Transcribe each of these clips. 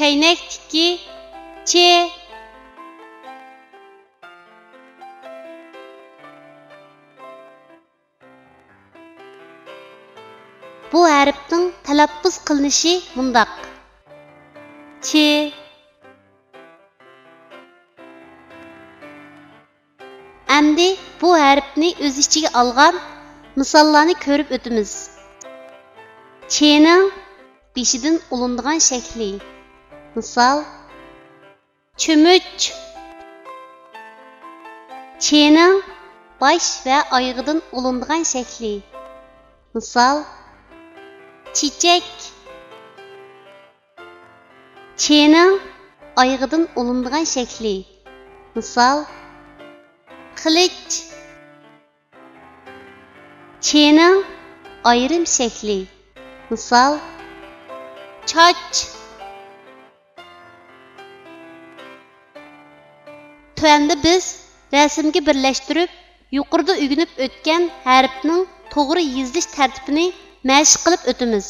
çaynaktiki Ç. Bu harfning talaffuz qilinishi mundaq. Ç. Endi bu harfni o'z ichiga olgan misollarni ko'rib o'tamiz. Ç'ning beshidan ulinadigan shakli. Misol: cho'mich. Ç'ning bosh va oyog'idan ulinadigan shakli. Misol: çiçek. Ç'ning oyog'idan ulinadigan shakli. Misol: qilich. Ç'ning ayrim shakli. Misol: choch. Tuanda biz rasmga birlashtirib, yuqorida o'rganib o'tgan harfning to'g'ri yozilish tartibini mashq qilib o'tamiz.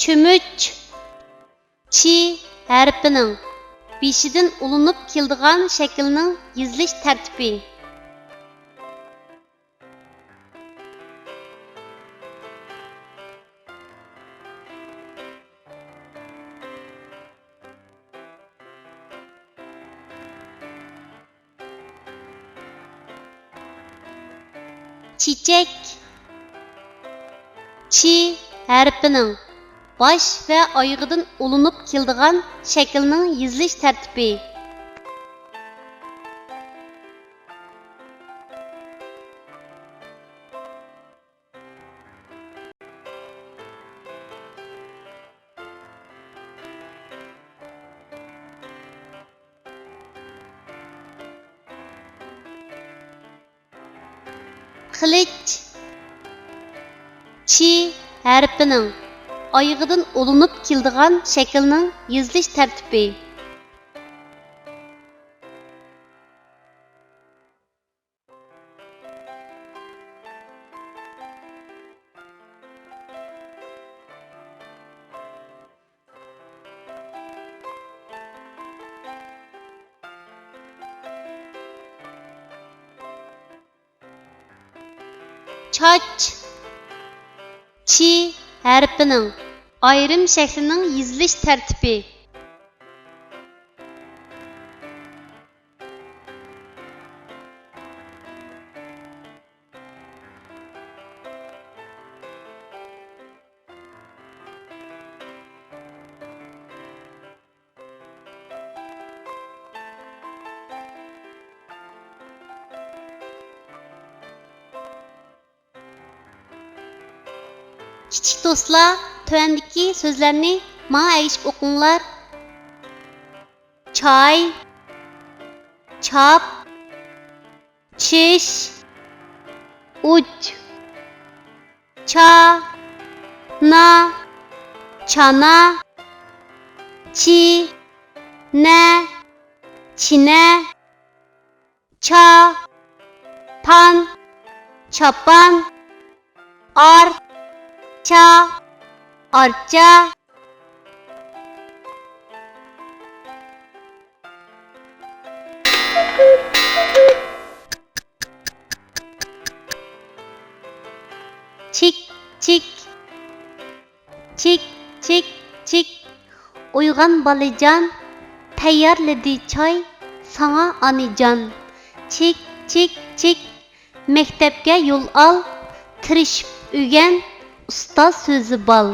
Cho'mich. Chi harfining beshidan ulinib keladigan shaklning yozilish tartibi. Çiçek. Çi harfining bosh va oyog'idan ulinib keladigan shaklning yozilish tartibi. Qilich. Chi harfining oyog'idan ulinib keladigan shaklning yozilish tartibi. Choch. Chi harfining ayrim shaklining yozilish tartibi. Kichik do'stlar, tuvandagi so'zlarni menga ayishib o'qinglar. Choy, chop, chish, uch, cha, na, chana, chi, na, china, cha, pan, chapan, ar, cha, archa. Chik, chik, chik, chik, chik. Uyg'on bolajon, tayyorladi choy sana onajon. Chik, chik, chik. Maktabga yo'l ol, tirishib o'rgan, ustoz so'zi bol.